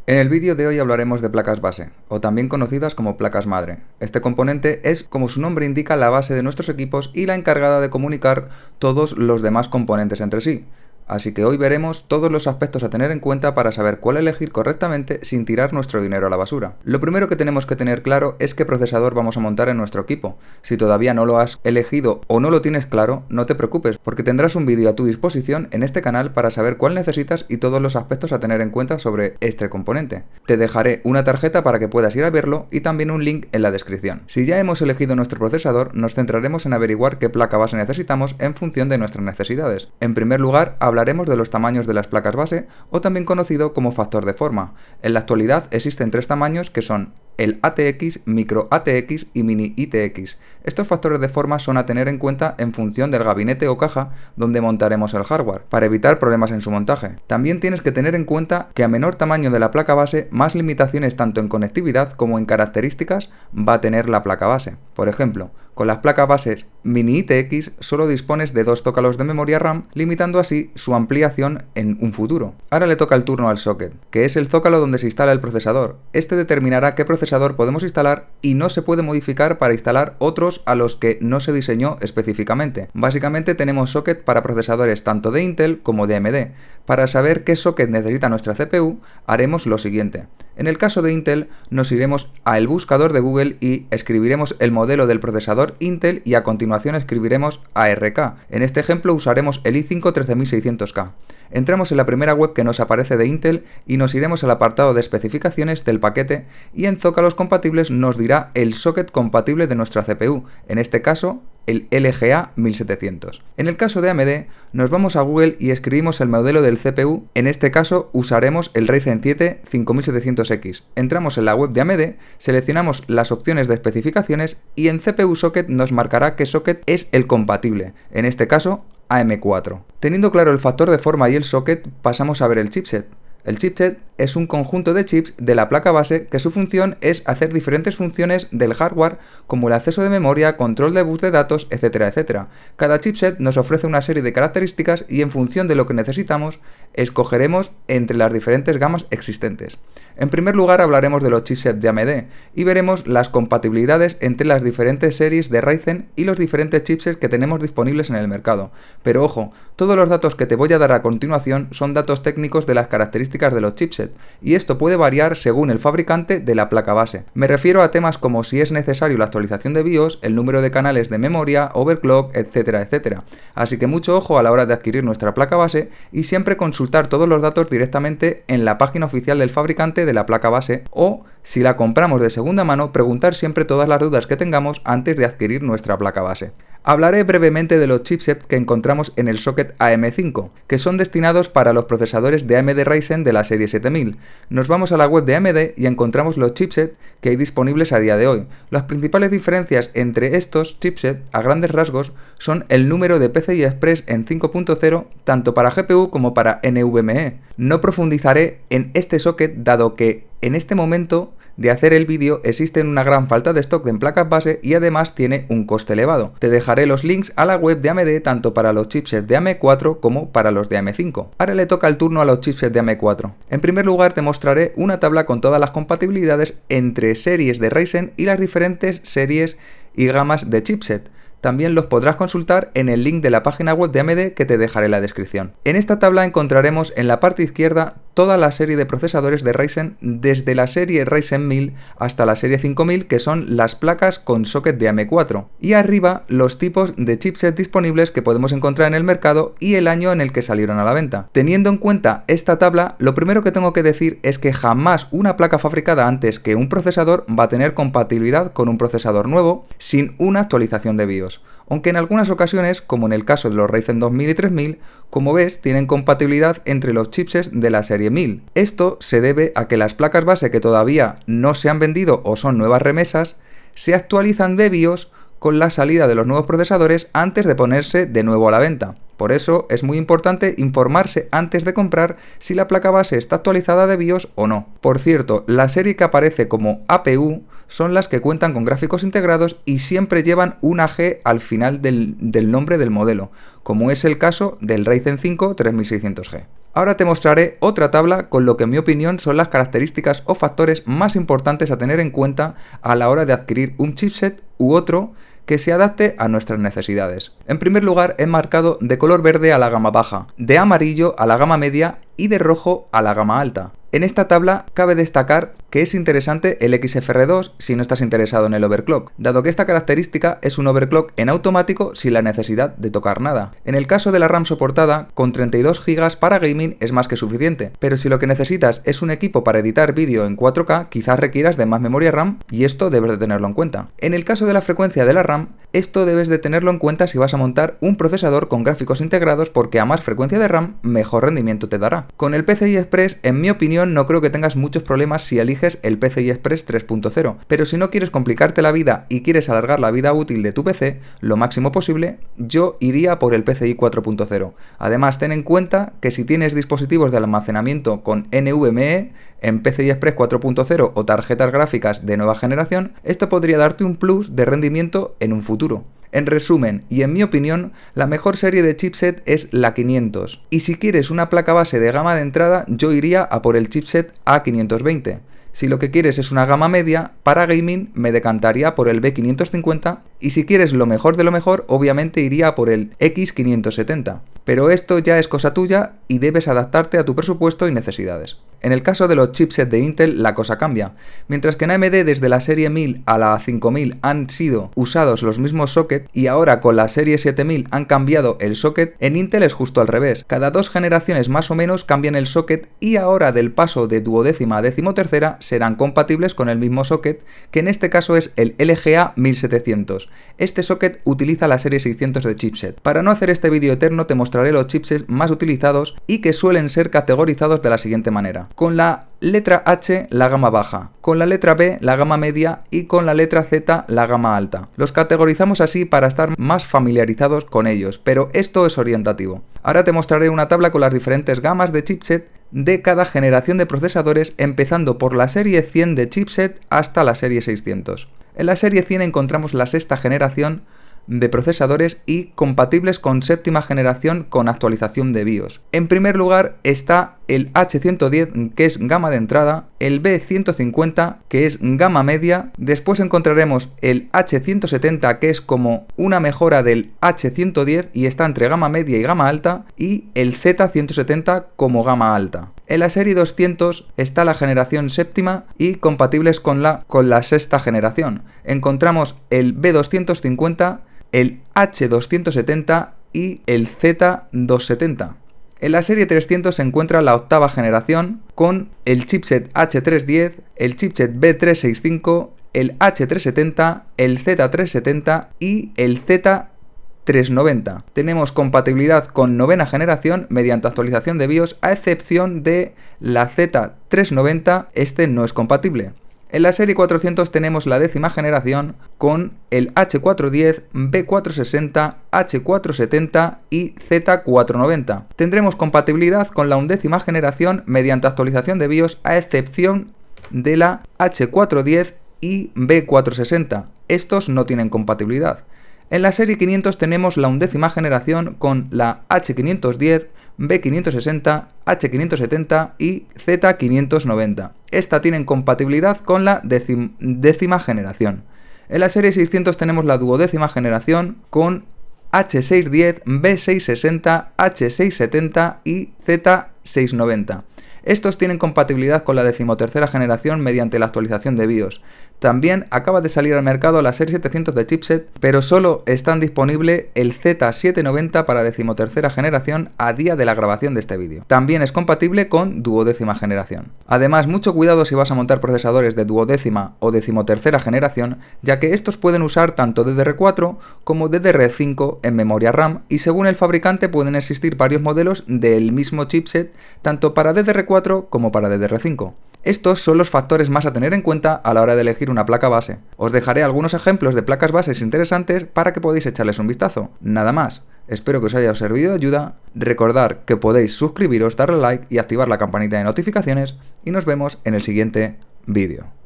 En el vídeo de hoy hablaremos de placas base, o también conocidas como placas madre. Este componente es, como su nombre indica, la base de nuestros equipos y la encargada de comunicar todos los demás componentes entre sí. Así que hoy veremos todos los aspectos a tener en cuenta para saber cuál elegir correctamente sin tirar nuestro dinero a la basura. Lo primero que tenemos que tener claro es qué procesador vamos a montar en nuestro equipo. Si todavía no lo has elegido o no lo tienes claro, no te preocupes, porque tendrás un vídeo a tu disposición en este canal para saber cuál necesitas y todos los aspectos a tener en cuenta sobre este componente. Te dejaré una tarjeta para que puedas ir a verlo y también un link en la descripción. Si ya hemos elegido nuestro procesador, nos centraremos en averiguar qué placa base necesitamos en función de nuestras necesidades. En primer lugar, hablaremos de los tamaños de las placas base, o también conocido como factor de forma. En la actualidad existen tres tamaños que son el ATX, Micro ATX y Mini ITX. Estos factores de forma son a tener en cuenta en función del gabinete o caja donde montaremos el hardware, para evitar problemas en su montaje. También tienes que tener en cuenta que a menor tamaño de la placa base, más limitaciones tanto en conectividad como en características va a tener la placa base. Por ejemplo, con las placas bases Mini ITX solo dispones de 2 zócalos de memoria RAM, limitando así su ampliación en un futuro. Ahora le toca el turno al socket, que es el zócalo donde se instala el procesador. Este determinará qué procesador podemos instalar y no se puede modificar para instalar otros a los que no se diseñó específicamente. Básicamente tenemos socket para procesadores tanto de Intel como de AMD. Para saber qué socket necesita nuestra CPU, haremos lo siguiente. En el caso de Intel, nos iremos al buscador de Google y escribiremos el modelo del procesador Intel y a continuación escribiremos ARK. En este ejemplo usaremos el i5 13600K. Entramos en la primera web que nos aparece de Intel y nos iremos al apartado de especificaciones del paquete y en zócalos compatibles nos dirá el socket compatible de nuestra CPU, en este caso el LGA 1700. En el caso de AMD, nos vamos a Google y escribimos el modelo del CPU, en este caso usaremos el Ryzen 7 5700X. Entramos en la web de AMD, seleccionamos las opciones de especificaciones y en CPU Socket nos marcará qué socket es el compatible, en este caso AM4. Teniendo claro el factor de forma y el socket, pasamos a ver el chipset. El chipset es un conjunto de chips de la placa base que su función es hacer diferentes funciones del hardware como el acceso de memoria, control de bus de datos, etcétera, etcétera. Cada chipset nos ofrece una serie de características y en función de lo que necesitamos, escogeremos entre las diferentes gamas existentes. En primer lugar hablaremos de los chipsets de AMD y veremos las compatibilidades entre las diferentes series de Ryzen y los diferentes chipsets que tenemos disponibles en el mercado. Pero ojo, todos los datos que te voy a dar a continuación son datos técnicos de las características de los chipsets y esto puede variar según el fabricante de la placa base. Me refiero a temas como si es necesario la actualización de BIOS, el número de canales de memoria, overclock, etcétera, etcétera. Así que mucho ojo a la hora de adquirir nuestra placa base y siempre consultar todos los datos directamente en la página oficial del fabricante de la placa base o, si la compramos de segunda mano, preguntar siempre todas las dudas que tengamos antes de adquirir nuestra placa base. Hablaré brevemente de los chipsets que encontramos en el socket AM5, que son destinados para los procesadores de AMD Ryzen de la serie 7000. Nos vamos a la web de AMD y encontramos los chipsets que hay disponibles a día de hoy. Las principales diferencias entre estos chipsets, a grandes rasgos, son el número de PCI Express en 5.0, tanto para GPU como para NVMe. No profundizaré en este socket dado que en este momento de hacer el vídeo existe una gran falta de stock en placas base y además tiene un coste elevado. Te dejaré los links a la web de AMD tanto para los chipsets de AM4 como para los de AM5. Ahora le toca el turno a los chipsets de AM4. En primer lugar te mostraré una tabla con todas las compatibilidades entre series de Ryzen y las diferentes series y gamas de chipset. También los podrás consultar en el link de la página web de AMD que te dejaré en la descripción. En esta tabla encontraremos en la parte izquierda toda la serie de procesadores de Ryzen desde la serie Ryzen 1000 hasta la serie 5000 que son las placas con socket de AM4 y arriba los tipos de chipset disponibles que podemos encontrar en el mercado y el año en el que salieron a la venta. Teniendo en cuenta esta tabla, lo primero que tengo que decir es que jamás una placa fabricada antes que un procesador va a tener compatibilidad con un procesador nuevo sin una actualización de BIOS. Aunque en algunas ocasiones, como en el caso de los Ryzen 2000 y 3000, como ves, tienen compatibilidad entre los chipsets de la serie 1000. Esto se debe a que las placas base que todavía no se han vendido o son nuevas remesas, se actualizan de BIOS con la salida de los nuevos procesadores antes de ponerse de nuevo a la venta. Por eso es muy importante informarse antes de comprar si la placa base está actualizada de BIOS o no. Por cierto, la serie que aparece como APU son las que cuentan con gráficos integrados y siempre llevan una G al final del nombre del modelo, como es el caso del Ryzen 5 3600G. Ahora te mostraré otra tabla con lo que en mi opinión son las características o factores más importantes a tener en cuenta a la hora de adquirir un chipset u otro que se adapte a nuestras necesidades. En primer lugar, he marcado de color verde a la gama baja, de amarillo a la gama media y de rojo a la gama alta. En esta tabla cabe destacar que es interesante el XFR2 si no estás interesado en el overclock, dado que esta característica es un overclock en automático sin la necesidad de tocar nada. En el caso de la RAM soportada, con 32 GB para gaming es más que suficiente, pero si lo que necesitas es un equipo para editar vídeo en 4K, quizás requieras de más memoria RAM y esto debes de tenerlo en cuenta. En el caso de la frecuencia de la RAM, esto debes de tenerlo en cuenta si vas a montar un procesador con gráficos integrados, porque a más frecuencia de RAM, mejor rendimiento te dará. Con el PCI Express, en mi opinión, no creo que tengas muchos problemas si eliges el PCI Express 3.0, pero si no quieres complicarte la vida y quieres alargar la vida útil de tu PC lo máximo posible, yo iría por el PCI 4.0. Además, ten en cuenta que si tienes dispositivos de almacenamiento con NVMe en PCI Express 4.0 o tarjetas gráficas de nueva generación, esto podría darte un plus de rendimiento en un futuro. En resumen, y en mi opinión, la mejor serie de chipset es la 500. Y si quieres una placa base de gama de entrada, yo iría a por el chipset A520. Si lo que quieres es una gama media, para gaming me decantaría por el B550, y si quieres lo mejor de lo mejor, obviamente iría por el X570. Pero esto ya es cosa tuya y debes adaptarte a tu presupuesto y necesidades. En el caso de los chipsets de Intel la cosa cambia. Mientras que en AMD desde la serie 1000 a la 5000 han sido usados los mismos sockets y ahora con la serie 7000 han cambiado el socket, en Intel es justo al revés. Cada 2 generaciones más o menos cambian el socket y ahora del paso de duodécima a decimotercera serán compatibles con el mismo socket, que en este caso es el LGA 1700. Este socket utiliza la serie 600 de chipset. Para no hacer este vídeo eterno te mostraré los chipsets más utilizados y que suelen ser categorizados de la siguiente manera. Con la letra H la gama baja, con la letra B la gama media y con la letra Z la gama alta. Los categorizamos así para estar más familiarizados con ellos, pero esto es orientativo. Ahora te mostraré una tabla con las diferentes gamas de chipset de cada generación de procesadores, empezando por la serie 100 de chipset hasta la serie 600. En la serie 100 encontramos la sexta generación de procesadores y compatibles con séptima generación con actualización de BIOS. En primer lugar está el H110, que es gama de entrada, el B150, que es gama media, después encontraremos el H170, que es como una mejora del H110 y está entre gama media y gama alta, y el Z170 como gama alta. En la serie 200 está la generación séptima y compatibles con la sexta generación. Encontramos el B250, el H270 y el Z270. En la serie 300 se encuentra la octava generación con el chipset H310, el chipset B365, el H370, el Z370 y el Z390. Tenemos compatibilidad con novena generación mediante actualización de BIOS, a excepción de la Z390, este no es compatible. En la serie 400 tenemos la décima generación con el H410, B460, H470 y Z490. Tendremos compatibilidad con la undécima generación mediante actualización de BIOS, a excepción de la H410 y B460. Estos no tienen compatibilidad. En la serie 500 tenemos la undécima generación con la H510, B560, H570 y Z590. Esta tienen compatibilidad con la décima generación. En la serie 600 tenemos la duodécima generación con H610, B660, H670 y Z690. Estos tienen compatibilidad con la decimotercera generación mediante la actualización de BIOS. También acaba de salir al mercado la serie 700 de chipset, pero solo están disponible el Z790 para decimotercera generación a día de la grabación de este vídeo. También es compatible con duodécima generación. Además, mucho cuidado si vas a montar procesadores de duodécima o decimotercera generación, ya que estos pueden usar tanto DDR4 como DDR5 en memoria RAM, y según el fabricante pueden existir varios modelos del mismo chipset, tanto para DDR4 como para DDR5. Estos son los factores más a tener en cuenta a la hora de elegir una placa base. Os dejaré algunos ejemplos de placas bases interesantes para que podáis echarles un vistazo. Nada más. Espero que os haya servido de ayuda. Recordad que podéis suscribiros, darle like y activar la campanita de notificaciones, y nos vemos en el siguiente vídeo.